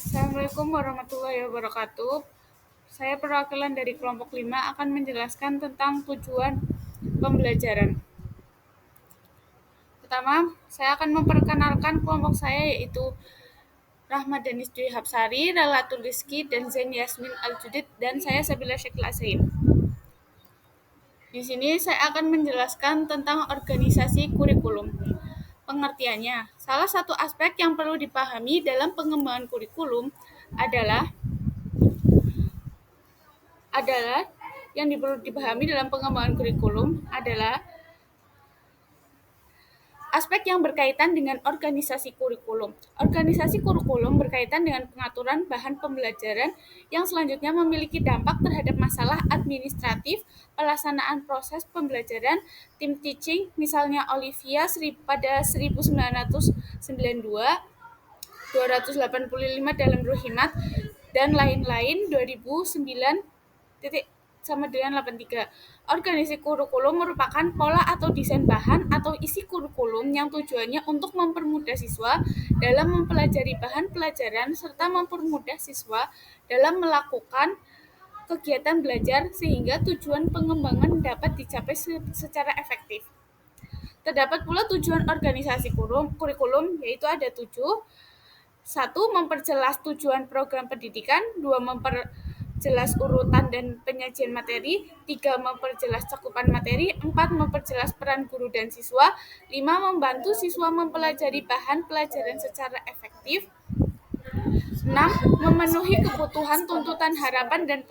Assalamualaikum warahmatullahi wabarakatuh. Saya perwakilan dari kelompok 5 akan menjelaskan tentang tujuan pembelajaran. Pertama, saya akan memperkenalkan kelompok saya yaitu Rahmat Danis Dwi Hapsari, Lalatul Rizki, dan Zain Yasmin Al-Judid, dan saya Sabila Syekil Asain. Di sini saya akan menjelaskan tentang organisasi kurikulum. Pengertiannya, salah satu aspek yang perlu dipahami dalam pengembangan kurikulum adalah yang perlu dipahami dalam pengembangan kurikulum adalah aspek yang berkaitan dengan organisasi kurikulum. Organisasi kurikulum berkaitan dengan pengaturan bahan pembelajaran yang selanjutnya memiliki dampak terhadap masalah administratif, pelaksanaan proses pembelajaran, tim teaching, misalnya Olivia pada 1992, 285 dalam Ruhimat, dan lain-lain 2009 sama dengan 83. Organisasi kurikulum merupakan pola atau desain bahan atau isi kurikulum yang tujuannya untuk mempermudah siswa dalam mempelajari bahan pelajaran serta mempermudah siswa dalam melakukan kegiatan belajar sehingga tujuan pengembangan dapat dicapai secara efektif. Terdapat pula tujuan organisasi kurikulum, yaitu ada 7. 1. Memperjelas tujuan program pendidikan. 2. Memperjelas urutan dan penyajian materi. 3. Memperjelas cakupan materi. 4. Memperjelas peran guru dan siswa. 5. Membantu siswa mempelajari bahan pelajaran secara efektif. 6. Memenuhi kebutuhan, tuntutan, harapan, dan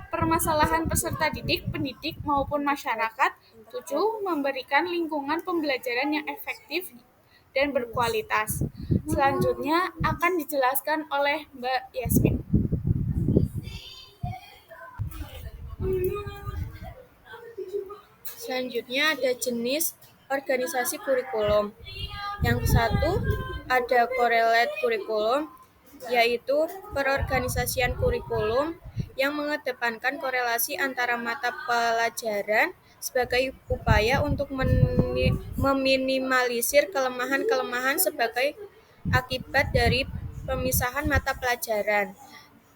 permasalahan peserta didik, pendidik, maupun masyarakat. 7. Memberikan lingkungan pembelajaran yang efektif dan berkualitas. Selanjutnya akan dijelaskan oleh Mbak Yasmin. Selanjutnya ada jenis organisasi kurikulum. Yang satu ada correlate kurikulum, yaitu perorganisasian kurikulum yang mengedepankan korelasi antara mata pelajaran sebagai upaya untuk meminimalisir kelemahan-kelemahan sebagai akibat dari pemisahan mata pelajaran.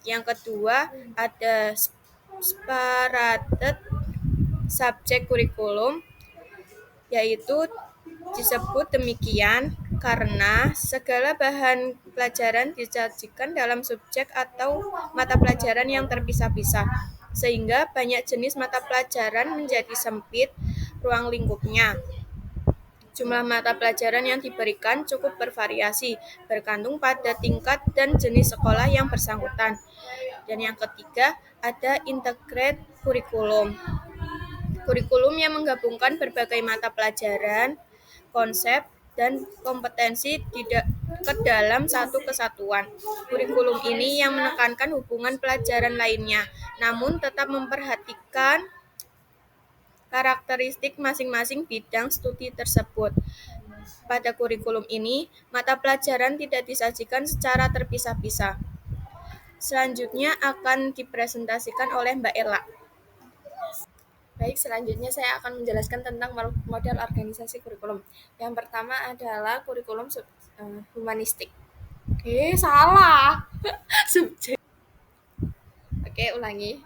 Yang kedua ada separated subjek kurikulum, yaitu disebut demikian karena segala bahan pelajaran disajikan dalam subjek atau mata pelajaran yang terpisah-pisah, sehingga banyak jenis mata pelajaran menjadi sempit ruang lingkupnya. Jumlah mata pelajaran yang diberikan cukup bervariasi, bergantung pada tingkat dan jenis sekolah yang bersangkutan. Dan yang ketiga, ada integrated kurikulum. Kurikulum yang menggabungkan berbagai mata pelajaran, konsep, dan kompetensi ke dalam satu kesatuan. Kurikulum ini yang menekankan hubungan pelajaran lainnya, namun tetap memperhatikan karakteristik masing-masing bidang studi tersebut. Pada kurikulum ini, mata pelajaran tidak disajikan secara terpisah-pisah. Selanjutnya akan dipresentasikan oleh Mbak Ella. Baik, selanjutnya saya akan menjelaskan tentang model organisasi kurikulum. Yang pertama adalah kurikulum humanistik. Salah. Subjek. Oke, ulangi.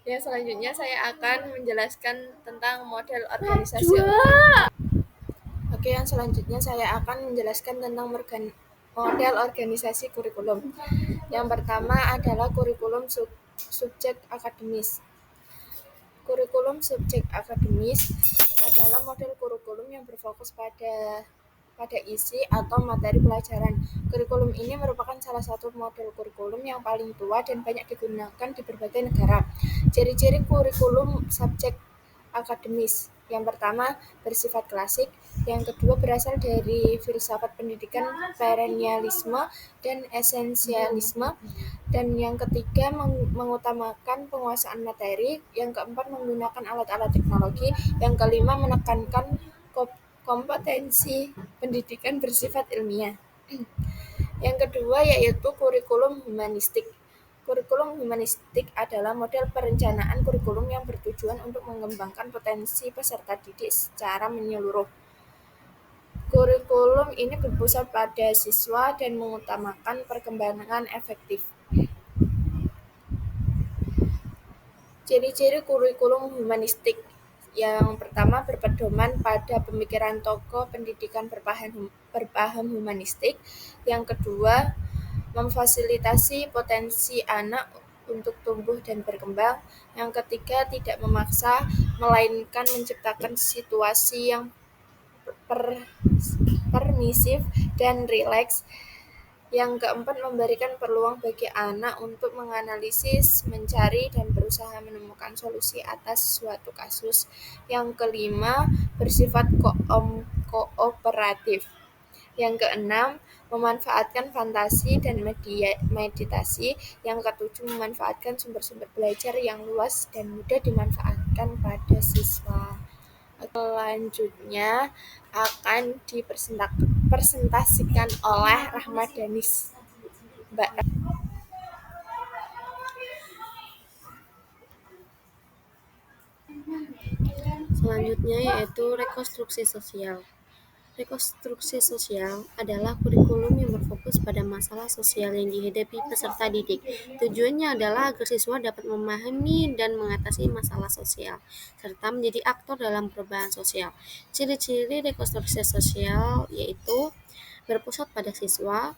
Yang selanjutnya saya akan menjelaskan tentang model organisasi. Oke, yang selanjutnya saya akan menjelaskan tentang model organisasi kurikulum. Yang pertama adalah kurikulum subjek akademis. Kurikulum subjek akademis adalah model kurikulum yang berfokus pada isi atau materi pelajaran. Kurikulum ini merupakan salah satu model kurikulum yang paling tua dan banyak digunakan di berbagai negara. Ciri-ciri kurikulum subjek akademis. Yang pertama, bersifat klasik. Yang kedua, berasal dari filsafat pendidikan perennialisme dan esensialisme. Dan yang ketiga, mengutamakan penguasaan materi. Yang keempat, menggunakan alat-alat teknologi. Yang kelima, menekankan kompetensi pendidikan bersifat ilmiah. Yang kedua yaitu kurikulum humanistik. Kurikulum humanistik adalah model perencanaan kurikulum yang bertujuan untuk mengembangkan potensi peserta didik secara menyeluruh. kurikulum ini berpusat pada siswa dan mengutamakan perkembangan efektif. Ciri-ciri kurikulum humanistik. Yang pertama, berpedoman pada pemikiran tokoh pendidikan berpaham humanistik. Yang kedua, memfasilitasi potensi anak untuk tumbuh dan berkembang. Yang ketiga, tidak memaksa, melainkan menciptakan situasi yang permisif dan rileks. Yang keempat, memberikan peluang bagi anak untuk menganalisis, mencari, dan berusaha menemukan solusi atas suatu kasus. Yang kelima, bersifat kooperatif. Yang keenam, memanfaatkan fantasi dan meditasi. Yang ketujuh, memanfaatkan sumber-sumber belajar yang luas dan mudah dimanfaatkan pada siswa. Selanjutnya akan dipresentasikan oleh Rahmat Danis. Mbak. Selanjutnya yaitu rekonstruksi sosial. Rekonstruksi sosial adalah kurikulum yang berfokus pada masalah sosial yang dihadapi peserta didik. Tujuannya adalah agar siswa dapat memahami dan mengatasi masalah sosial, serta menjadi aktor dalam perubahan sosial. Ciri-ciri rekonstruksi sosial yaitu berpusat pada siswa,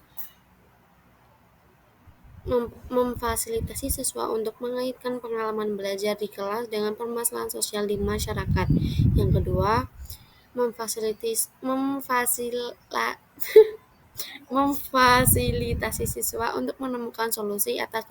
memfasilitasi siswa untuk mengaitkan pengalaman belajar di kelas dengan permasalahan sosial di masyarakat. Yang kedua, memfasilitasi siswa untuk menemukan solusi atas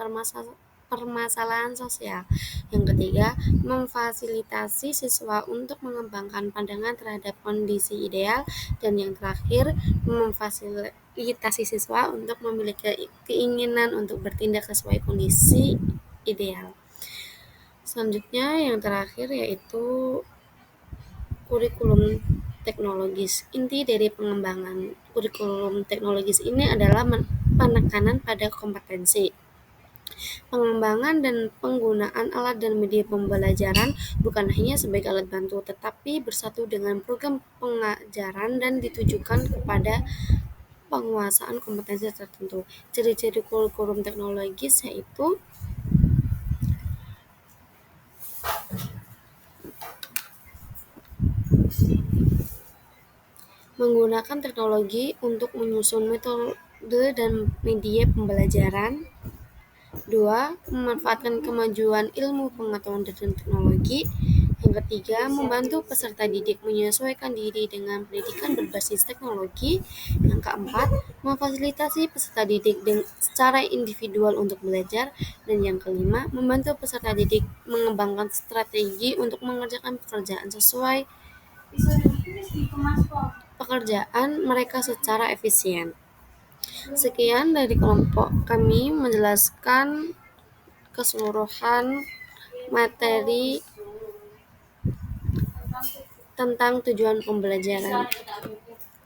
permasalahan sosial. Yang ketiga, memfasilitasi siswa untuk mengembangkan pandangan terhadap kondisi ideal. Dan yang terakhir, memfasilitasi siswa untuk memiliki keinginan untuk bertindak sesuai kondisi ideal. Selanjutnya yang terakhir yaitu kurikulum teknologis. Inti dari pengembangan kurikulum teknologis ini adalah penekanan pada kompetensi, pengembangan dan penggunaan alat dan media pembelajaran bukan hanya sebagai alat bantu, tetapi bersatu dengan program pengajaran dan ditujukan kepada penguasaan kompetensi tertentu. Ciri-ciri kurikulum teknologis yaitu menggunakan teknologi untuk menyusun metode dan media pembelajaran. 2. Memanfaatkan kemajuan ilmu pengetahuan dan teknologi. Yang ketiga, membantu peserta didik menyesuaikan diri dengan pendidikan berbasis teknologi. Yang keempat, memfasilitasi peserta didik secara individual untuk belajar. Dan yang kelima, membantu peserta didik mengembangkan strategi untuk mengerjakan pekerjaan mereka secara efisien. Sekian dari kelompok kami menjelaskan keseluruhan materi tentang tujuan pembelajaran.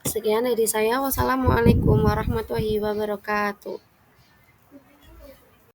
Sekian dari saya. Wassalamualaikum warahmatullahi wabarakatuh.